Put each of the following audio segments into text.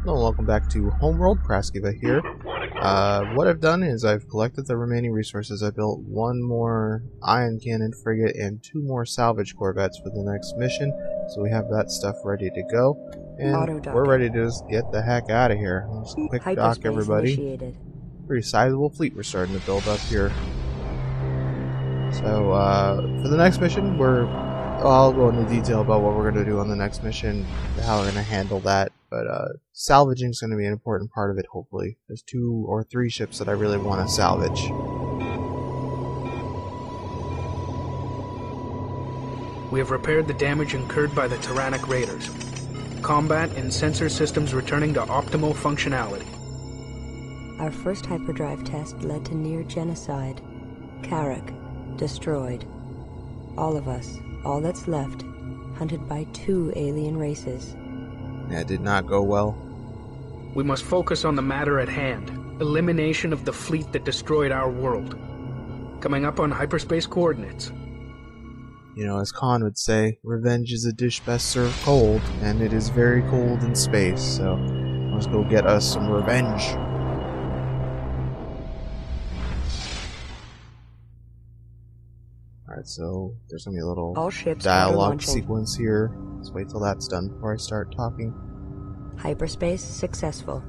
Hello and welcome back to Homeworld. Praskieva here. What I've done is I've collected the remaining resources. I built one more ion cannon frigate and two more salvage corvettes for the next mission, so we have that stuff ready to go. And we're ready to just get the heck out of here. Just quick dock, everybody. Initiated. Pretty sizable fleet we're starting to build up here. So for the next mission, I'll go into detail about what we're going to do on the next mission, how we're going to handle that. But salvaging is going to be an important part of it, hopefully. There's 2 or 3 ships that I really want to salvage. We have repaired the damage incurred by the tyrannic raiders. Combat and sensor systems returning to optimal functionality. Our first hyperdrive test led to near genocide. Carrick, destroyed. All of us, all that's left, hunted by 2 alien races. That did not go well. We must focus on the matter at hand. Elimination of the fleet that destroyed our world. Coming up on hyperspace coordinates. You know, as Khan would say, revenge is a dish best served cold, and it is very cold in space, so let's go get us some revenge. Alright, so there's gonna be a little dialogue sequence here. Let's wait till that's done before I start talking. Hyperspace successful.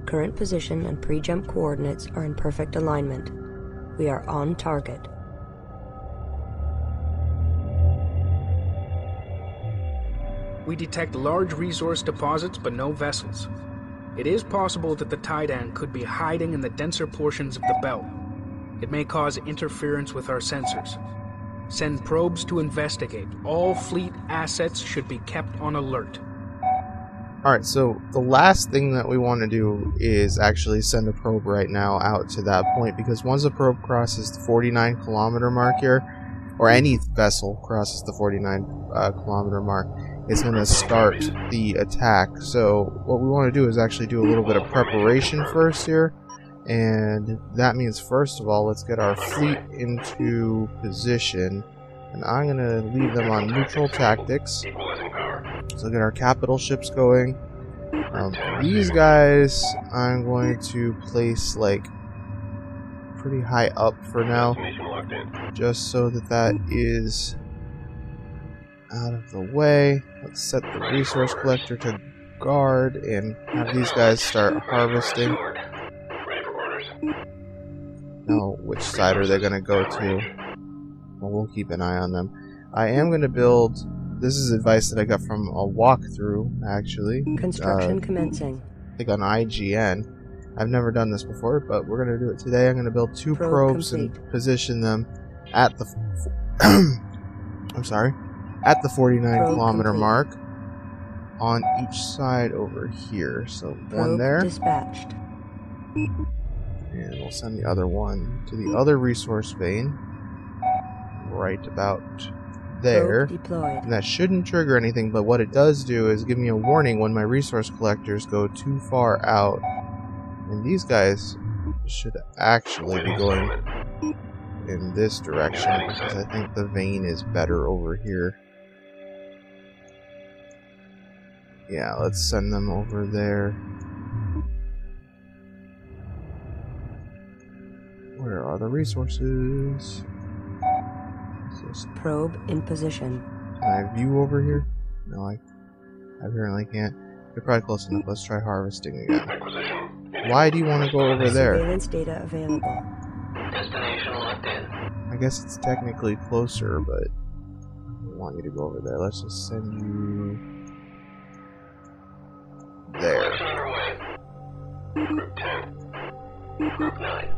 Current position and pre-jump coordinates are in perfect alignment. We are on target. We detect large resource deposits but no vessels. It is possible that the Titan could be hiding in the denser portions of the belt. It may cause interference with our sensors. Send probes to investigate. All fleet assets should be kept on alert. Alright, so the last thing that we want to do is actually send a probe right now out to that point, because once a probe crosses the 49-kilometer mark here, or any vessel crosses the 49-kilometer mark, it's going to start the attack. So what we want to do is actually do a little bit of preparation first here. And that means, first of all, let's get our fleet into position. And I'm going to leave them on neutral tactics. So get our capital ships going. These guys, I'm going to place, like, pretty high up for now. Just so that is out of the way. Let's set the resource collector to guard and have these guys start harvesting. Now, which side are they going to go to? Well, we'll keep an eye on them. I am going to build... This is advice that I got from a walkthrough, actually. Construction commencing. I think on IGN. I've never done this before, but we're going to do it today. I'm going to build 2 probes and position them at the... I'm sorry. At the 49-kilometer mark on each side over here. So one there. Dispatched. And we'll send the other one to the other resource vein. Right about there. And that shouldn't trigger anything, but what it does do is give me a warning when my resource collectors go too far out. And these guys should actually be going in this direction, because I think the vein is better over here. Yeah, let's send them over there. Where are the resources? Probe in position. Can I view over here? No, I apparently can't. They're probably close enough. Let's try harvesting again. Why do you want to go over there? Surveillance data available. Destination locked in. I guess it's technically closer, but I don't want you to go over there. Let's just send you there. Group 10. Group 9.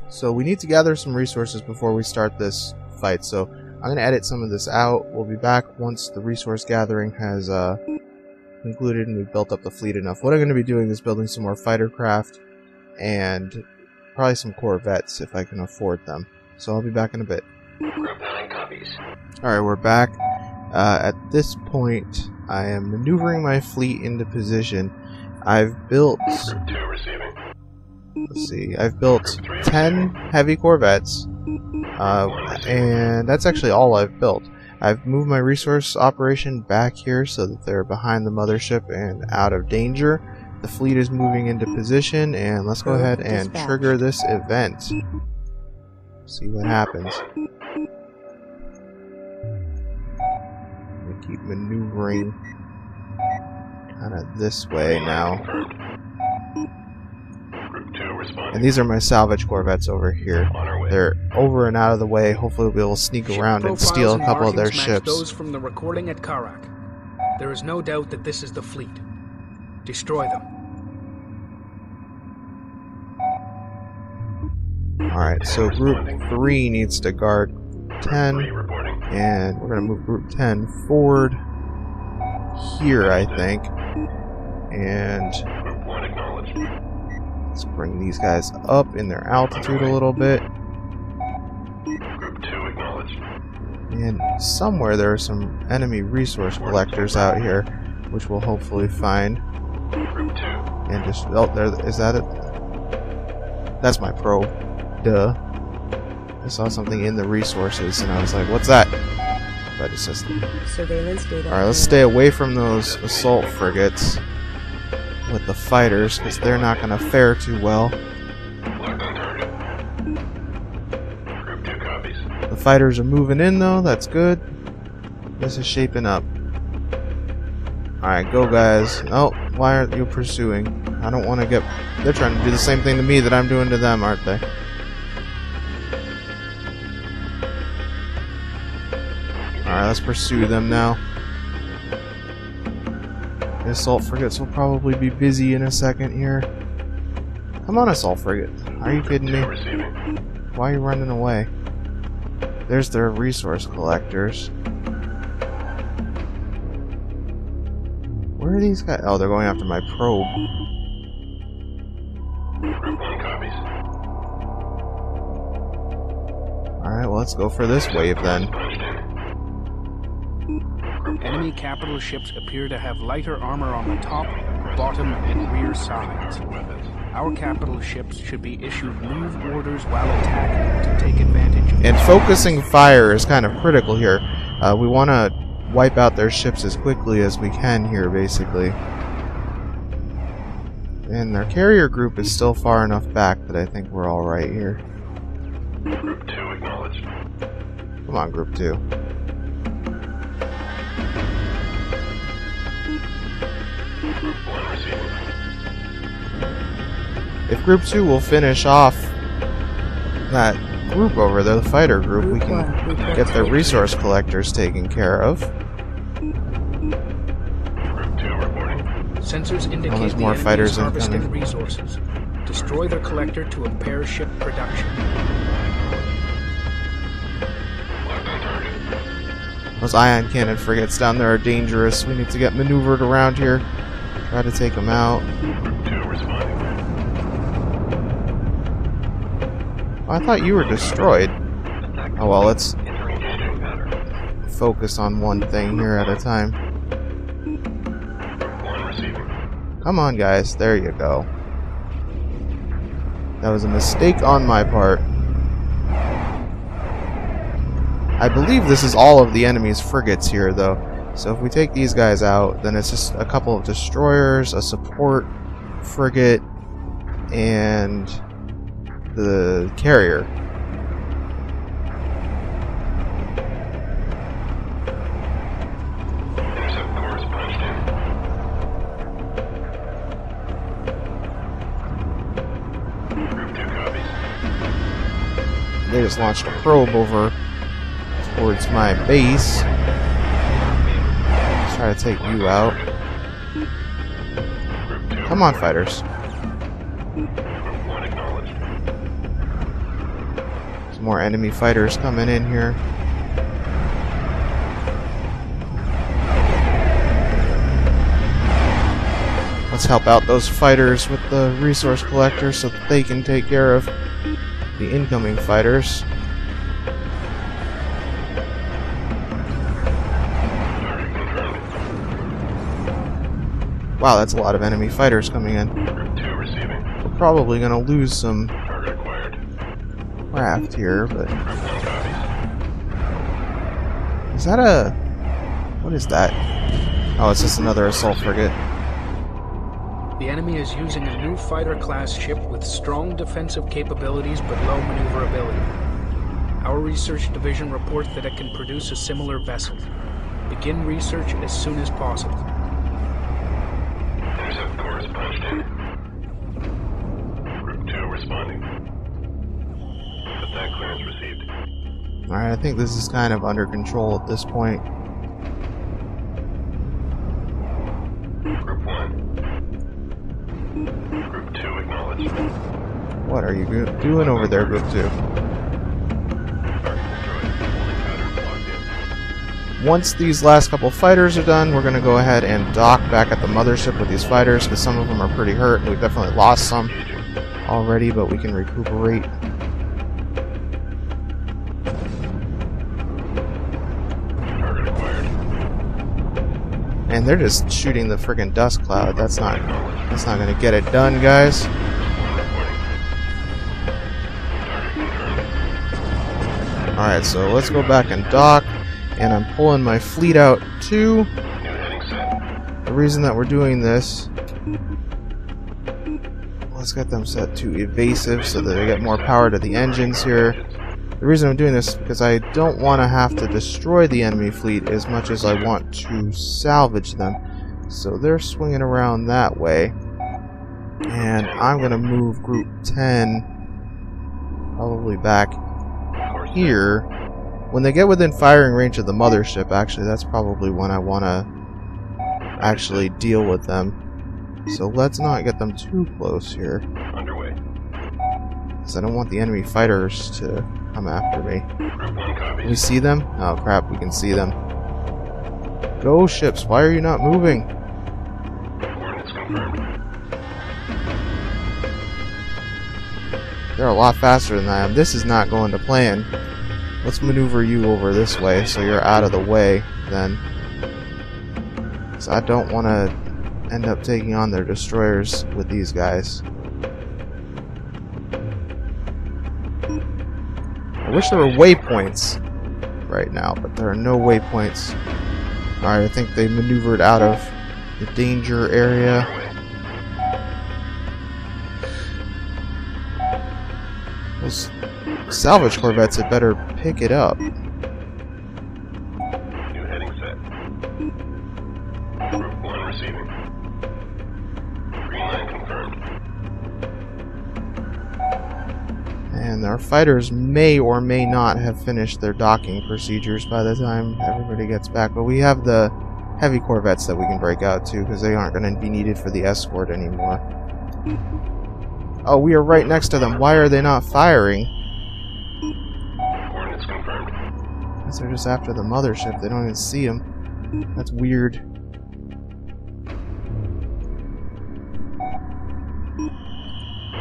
So we need to gather some resources before we start this fight, so I'm going to edit some of this out. We'll be back once the resource gathering has concluded and we've built up the fleet enough. What I'm going to be doing is building some more fighter craft and probably some corvettes if I can afford them. So I'll be back in a bit. Group 9 copies. Alright, we're back. At this point, I am maneuvering my fleet into position. I've built... Group 2 receiving. Let's see, I've built 10 heavy corvettes, and that's actually all I've built. I've moved my resource operation back here so that they're behind the mothership and out of danger. the fleet is moving into position, and let's go ahead and Dispatch. trigger this event. See what happens. We keep maneuvering kind of this way now. Group 2 responding. And these are my salvage corvettes over here. On our way. They're over and out of the way. Hopefully we'll be able to sneak Ship around and profiles steal a couple of their markings match ships. those from the recording at Karak. There is no doubt that this is the fleet. Destroy them. Alright, so group 3 needs to guard 10. 3 reporting. And we're going to move group 10 forward here, I think. And Group 1 acknowledged. let's bring these guys up in their altitude a little bit. Group 2 acknowledged. And somewhere there are some enemy resource collectors out here, which we'll hopefully find. Group 2. And just, oh, there, is that it? That's my probe. Duh. I saw something in the resources, and I was like, what's that? But it's just... Surveillance data. Alright, let's stay away from those assault frigates with the fighters, because they're not going to fare too well. Locked on target. Group 2 copies. The fighters are moving in, though. That's good. This is shaping up. Alright, go, guys. Oh, why aren't you pursuing? I don't want to get... They're trying to do the same thing to me that I'm doing to them, aren't they? Alright, let's pursue them now. The assault frigates will probably be busy in a second here. Come on, assault frigate. Are you kidding me? 2 receiving. Why are you running away? There's their resource collectors. Where are these guys? Oh, they're going after my probe. Group 1 copies. Alright, well, let's go for this wave then. Punched in. Enemy capital ships appear to have lighter armor on the top, bottom, and rear sides. Our capital ships should be issued move orders while attacking to take advantage of And focusing fire is kind of critical here. We want to wipe out their ships as quickly as we can here, basically. And their carrier group is still far enough back that I think we're alright here. Group 2 acknowledged. Come on, Group 2. Group 1 receiving. If Group 2 will finish off that group over there, the fighter group, we can get their resource collectors taken care of. Group 2 reporting. Sensors indicate there's the more enemy fighters is harvesting incoming. resources. Destroy their collector to impair ship production. Locked on target. Those ion cannon frigates down there are dangerous. We need to get maneuvered around here. Try to take them out. Group 2 responding. Oh, I thought you were destroyed. Oh well, let's Engaging pattern. focus on one thing here at a time. Group 1 receiving. Come on, guys. There you go. That was a mistake on my part. I believe this is all of the enemy's frigates here, though. So if we take these guys out, then it's just a couple of destroyers, a support frigate, and the carrier. Intercept course punched in. Group 2 copies. They just launched a probe over towards my base. Let's try to take you out. Group 2 Come on, fighters. Group 1 acknowledged. Some more enemy fighters coming in here. Let's help out those fighters with the resource collectors so that they can take care of the incoming fighters. Wow, that's a lot of enemy fighters coming in. Group 2 receiving. We're probably going to lose some Target acquired. craft here, but... Group 1 copies. Is that a... What is that? Oh, it's just another assault frigate. The enemy is using a new fighter-class ship with strong defensive capabilities but low maneuverability. Our research division reports that it can produce a similar vessel. Begin research as soon as possible. Intercept course punched in. Group 2 responding. Attack clearance received. Alright, I think this is kind of under control at this point. Group 1. Group 2 acknowledged. What are you doing over there, Group 2? Once these last couple fighters are done, we're going to go ahead and dock back at the mothership with these fighters, because some of them are pretty hurt. We've definitely lost some already, but we can recuperate. Target acquired. And they're just shooting the friggin' dust cloud. That's not going to get it done, guys. Alright, so let's go back and dock. And I'm pulling my fleet out too. New heading set. The reason that we're doing this, let's get them set to evasive so that they get more power to the engines here. The reason I'm doing this is because I don't want to have to destroy the enemy fleet as much as I want to salvage them. So they're swinging around that way. And I'm going to move Group 10 probably back here. When they get within firing range of the mothership, actually, that's probably when I want to actually deal with them. So let's not get them too close here, Underway. because I don't want the enemy fighters to come after me. Group 1 Can we copies. see them? Oh crap, we can see them. Go ships, why are you not moving? Coordinates confirmed. They're a lot faster than I am. This is not going to plan. Let's maneuver you over this way so you're out of the way then. Because I don't want to end up taking on their destroyers with these guys. I wish there were waypoints right now, but there are no waypoints. Alright, I think they maneuvered out of the danger area. Those salvage corvettes had better pick it up. New heading set. Group 1 receiving. Green line confirmed. And our fighters may or may not have finished their docking procedures by the time everybody gets back. But we have the heavy corvettes that we can break out to, because they aren't going to be needed for the escort anymore. Oh, we are right next to them. Why are they not firing? Coordinates confirmed. Because they're just after the mothership. They don't even see them. That's weird.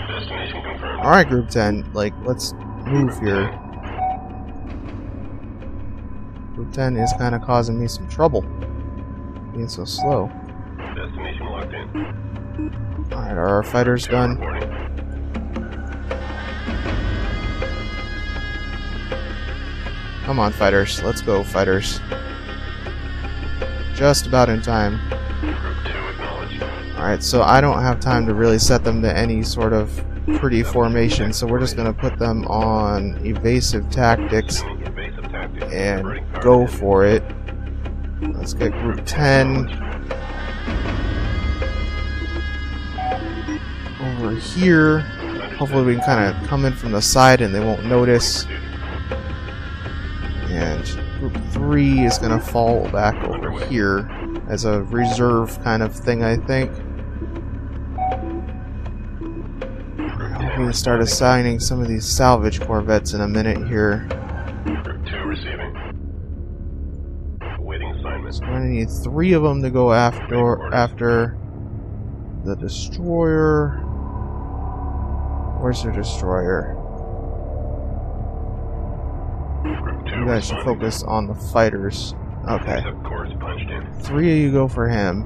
Destination confirmed. Alright, Group 10. Like, let's move here. Group 10 is kind of causing me some trouble. Being so slow. Destination locked in. Alright, are our fighters done? Reporting. Come on, fighters. Let's go, fighters. Just about in time. Group 2 acknowledged. Alright, so I don't have time to really set them to any sort of pretty formation, so we're just going to put them on evasive tactics Invasive tactics. and Converting power go to for it. Let's get Group 10 over here. Hopefully we can kind of come in from the side and they won't notice. And Group 3 is going to fall back over here as a reserve kind of thing, I think. I'm going to start assigning some of these salvage corvettes in a minute here. Group 2 receiving. Awaiting assignment. So we're going to need 3 of them to go after the destroyer. Where's their destroyer? Group 2 You guys should responding. focus on the fighters. Okay. Intercept course punched in. 3 of you go for him.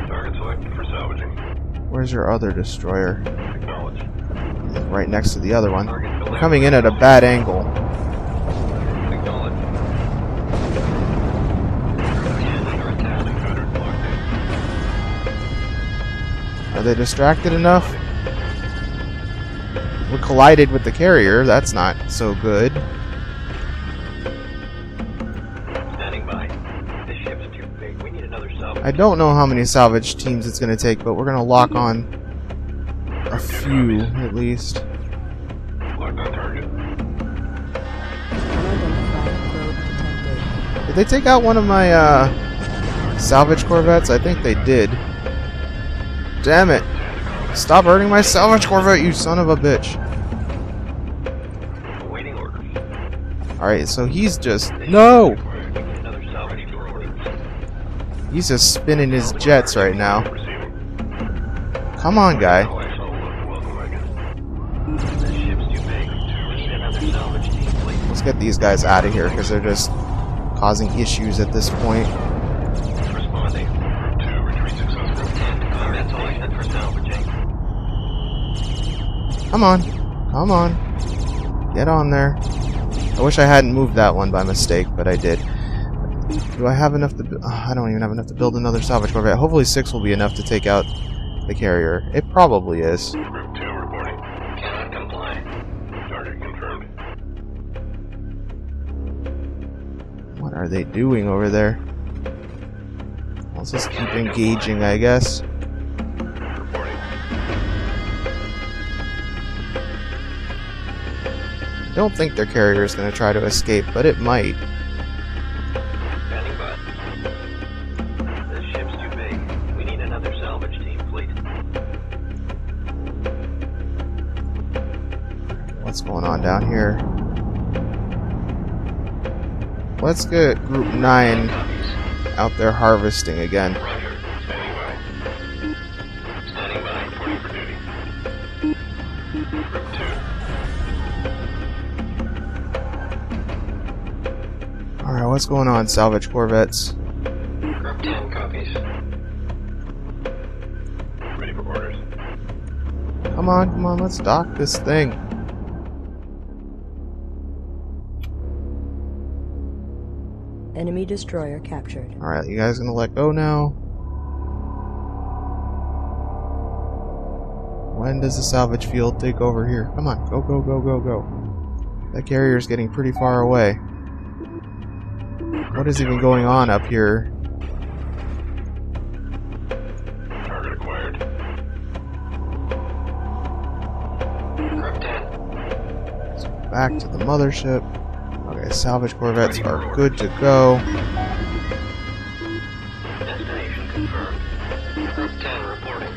Target selected for salvaging. Where's your other destroyer? Acknowledged. Right next to the other one. We're coming in at a bad angle. Acknowledged. Cutter locked in. Are they distracted enough? We collided with the carrier. That's not so good. Standing by. This ship's too big. We need another salvage. I don't know how many salvage teams it's going to take, but we're going to lock on a few at least. Locked on target. Unidentified probe detected. Did they take out one of my salvage corvettes? I think they did. Damn it. Stop hurting my salvage corvette, you son of a bitch. Awaiting orders. Alright, so he's just... No! We need another salvage for orders. He's just spinning his jets right now. Receiving. Come on, guy. Oh, I saw a local welcome wagon. This ship's too big. We need another salvage team, please. Let's get these guys out of here, because they're just causing issues at this point. Responding. Group 2, retreat successful. 10 to combat selected for salvaging. Come on. Come on. Get on there. I wish I hadn't moved that one by mistake, but I did. Do I have enough to... I don't even have enough to build another salvage corvette. Hopefully 6 will be enough to take out the carrier. It probably is. Group 2 reporting. Cannot comply. Target confirmed. What are they doing over there? Let's just keep engaging, I guess. Reporting. I don't think their carrier is going to try to escape, but it might. Standing by. This ship's too big. We need another salvage team, fleet. What's going on down here? Let's get Group 9 out there harvesting again. Roger. Standing by. Standing by. Reporting for duty. Group 2. Alright, what's going on, salvage corvettes? Group 10 copies. Ready for orders. Come on, let's dock this thing. Enemy destroyer captured. Alright, you guys gonna let go now? When does the salvage field take over here? Come on, go, go, go, go, go. That carrier's getting pretty far away. What is even going on up here? Target acquired. Group 10. Let's go back to the mothership. Okay, salvage corvettes are good to go. Destination confirmed. Group 10 reporting.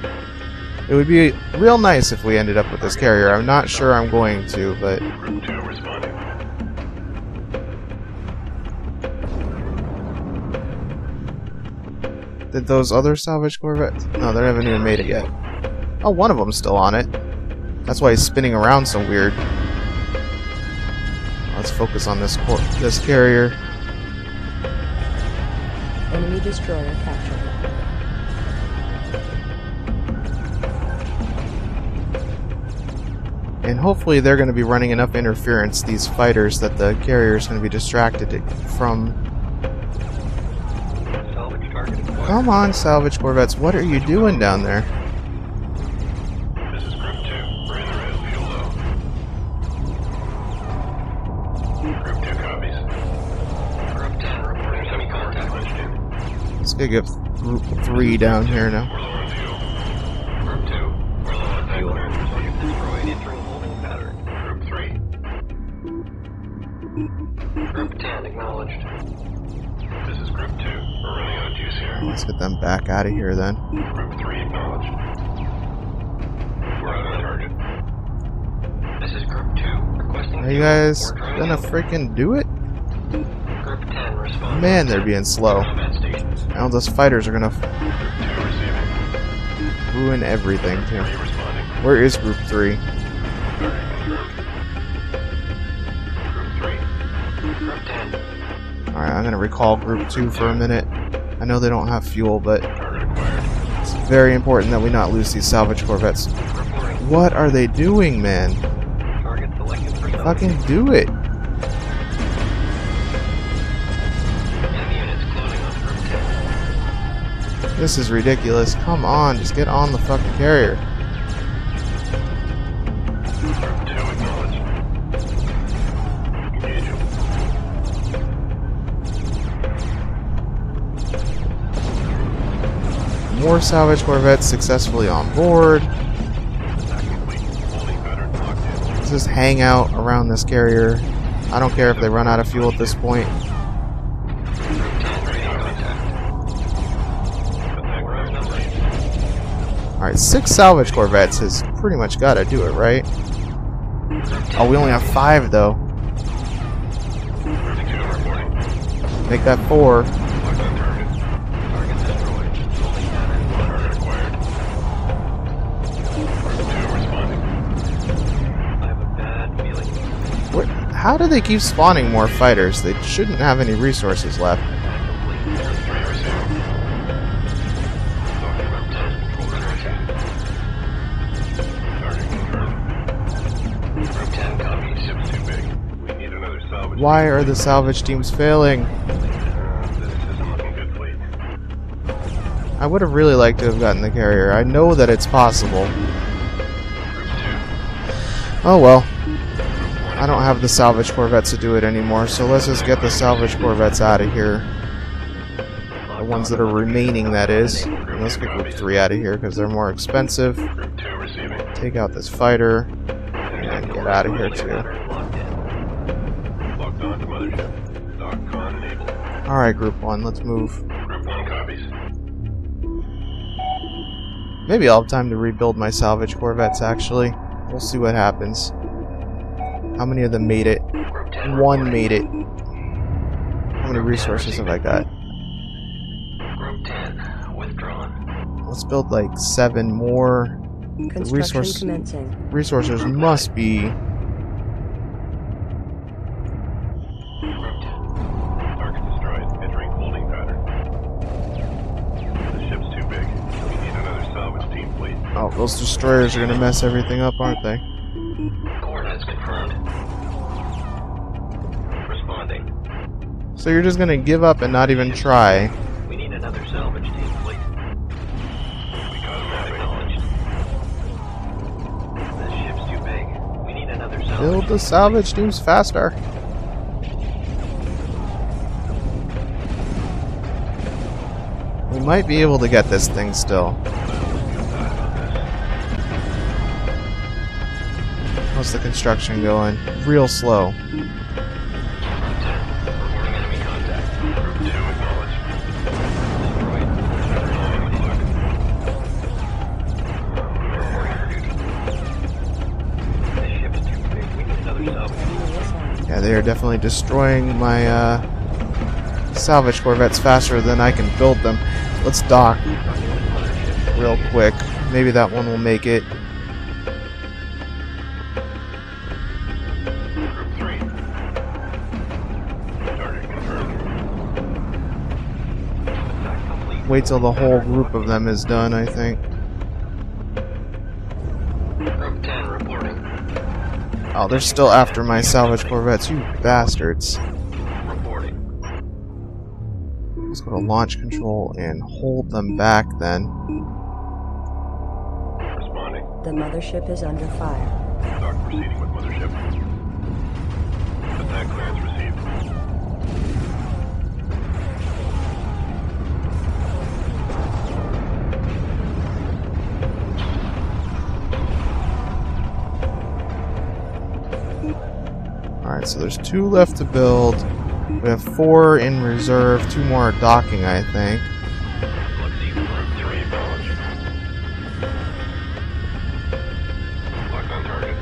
It would be real nice if we ended up with this carrier. I'm not sure I'm going to, but... Group 2 responding. Did those other salvage corvettes? No, they haven't even made it yet. Oh, one of them's still on it. That's why he's spinning around so weird. Let's focus on this carrier. Enemy destroyer captured. And hopefully they're going to be running enough interference, these fighters, that the carrier is going to be distracted from... Salvage target acquired. Come on, salvage corvettes. What are you doing down there? This is Group 2. We're in the red. Fuel low. Group 2 copies. Group 10 reporting semi-contact with Let's go get Group 3 down here now. We're low on fuel. Group 2. We're low on fuel. Target destroyed. Entering holding pattern. Group 3. Group 10 acknowledged. This is Group 2. We're running out of juice here. Let's get them back out of here then. Group 3 acknowledged. We're out on target. This is Group 2 requesting. Are you guys gonna freaking do it? Group 10 responding. Man, they're being slow. Combat stations. Now those fighters are gonna Group 2 receiving. ruin everything too. 3 responding. Where is Group 3? Target confirmed. Group 3. Group 10. Alright, I'm gonna recall Group 2 for a minute. I know they don't have fuel, but Target acquired. it's very important that we not lose these salvage corvettes. Reporting. What are they doing, man? Target selected for salvage. Fucking do it! Enemy units closing on Group 10. This is ridiculous. Come on, just get on the fucking carrier. Group 2 acknowledged. Engage. More salvage corvettes successfully on board. Attack complete. Holding pattern locked in. Let's just hang out around this carrier. I don't care if they run out of fuel at this point. Alright, 6 salvage corvettes has pretty much got to do it, right? Oh, we only have 5 though. Make that 4. How do they keep spawning more fighters? They shouldn't have any resources left. Why are the salvage teams failing? I would have really liked to have gotten the carrier. I know that it's possible. Oh well. I don't have the salvage corvettes to do it anymore, so let's just get the salvage corvettes out of here. The ones that are remaining, that is. And let's get group 3 out of here because they're more expensive. Take out this fighter and get out of here too. Alright, group 1, let's move. Maybe I'll have time to rebuild my salvage corvettes, actually. We'll see what happens. How many of them made it? 1 made it. How many resources have I got? Group 10 withdrawn. Let's build like 7 more. The resources must be. Group 10. Target destroyed. Entering holding pattern. The ship's too big. We need another salvage team fleet. Oh, those destroyers are gonna mess everything up, aren't they? Coordinates confirmed. Responding. So you're just gonna give up and not even try? We need another salvage team fleet. We got him acknowledged. This ship's too big. We need another salvage. Build the salvage teams faster. We might be able to get this thing still. How's the construction going? Real slow. Yeah, they are definitely destroying my salvage corvettes faster than I can build them. Let's dock real quick. Maybe that one will make it. Wait till the whole group of them is done, I think. Group 10 reporting. Oh, they're still after my salvage corvettes, you bastards. Reporting. Let's go to launch control and hold them back then. Responding. The mothership is under fire. Dock proceeding with mothership. Attack clearance received. Alright, so there's 2 left to build. We have 4 in reserve, 2 more are docking, I think. Let's see group 3 acknowledged. Locked on target.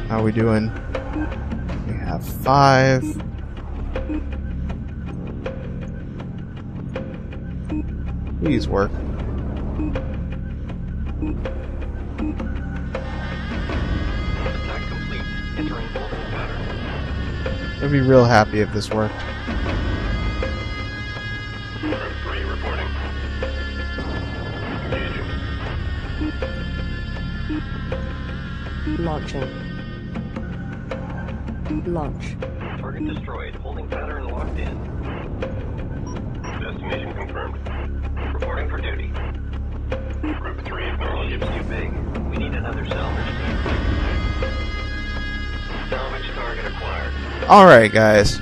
How are we doing? We have 5. Please work. Attack complete. Entering holding pattern. I'd be real happy if this worked. Group 3 reporting. Engaging. Launching. Launch. Target destroyed. Holding pattern locked in. Destination confirmed. reporting for duty. Group 3 acknowledged. Ship's too big. We need another salvage team. Salvage target acquired. Alright, guys.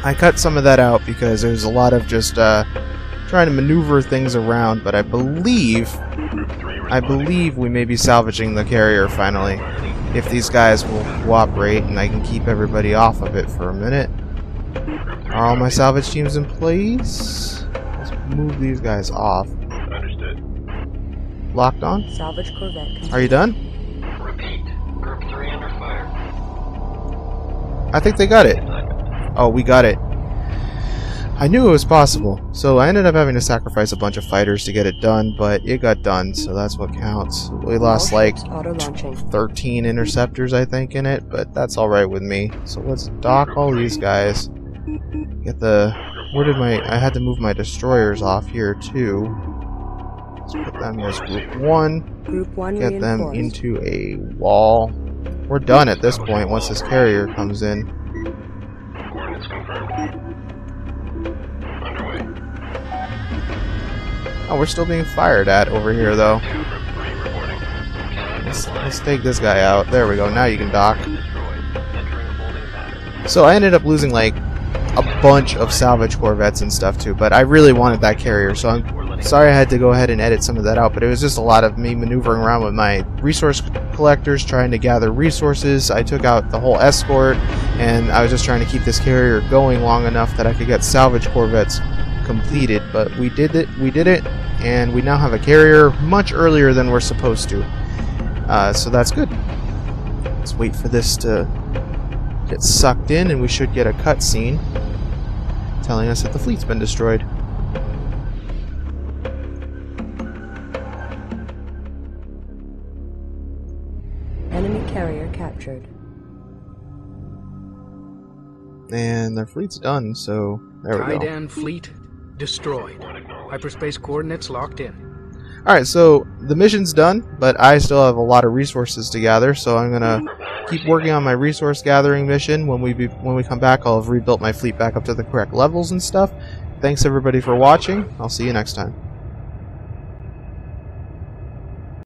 I cut some of that out because there's a lot of just trying to maneuver things around, but I believe we may be salvaging the carrier finally. If these guys will cooperate and I can keep everybody off of it for a minute. Are all my salvage teams in place? Let's move these guys off. Understood. Locked on? Salvage corvette. Are you done? Repeat. Group 3 under fire. I think they got it. Oh, we got it. I knew it was possible. So I ended up having to sacrifice a bunch of fighters to get it done, but it got done, so that's what counts. We lost like 13 interceptors, I think, in it, but that's alright with me. So let's dock all these guys. Get the... Where did my... I had to move my destroyers off here, too. Let's put them as Group 1. Group 1 Get them reinforced. into a wall. We're done at this point once this carrier comes in. Coordinates confirmed. Underway. Oh, we're still being fired at over here, though. Group 3 reporting. Let's take this guy out. There we go. Now you can dock. Destroyed. Entering holding pattern. So I ended up losing like a bunch of salvage corvettes and stuff too, but I really wanted that carrier, so I'm sorry I had to go ahead and edit some of that out, but it was just a lot of me maneuvering around with my resource collectors trying to gather resources. I took out the whole escort, and I was just trying to keep this carrier going long enough that I could get salvage corvettes completed, but we did it, and we now have a carrier much earlier than we're supposed to. So that's good. Let's wait for this to get sucked in, and we should get a cutscene telling us that the fleet's been destroyed. Enemy carrier captured. And their fleet's done, so there we go. Titan fleet destroyed. Hyperspace coordinates locked in. Alright, so the mission's done, but I still have a lot of resources to gather, so I'm gonna keep working on my resource gathering mission. When we come back, I'll have rebuilt my fleet back up to the correct levels and stuff. Thanks everybody for watching. I'll see you next time.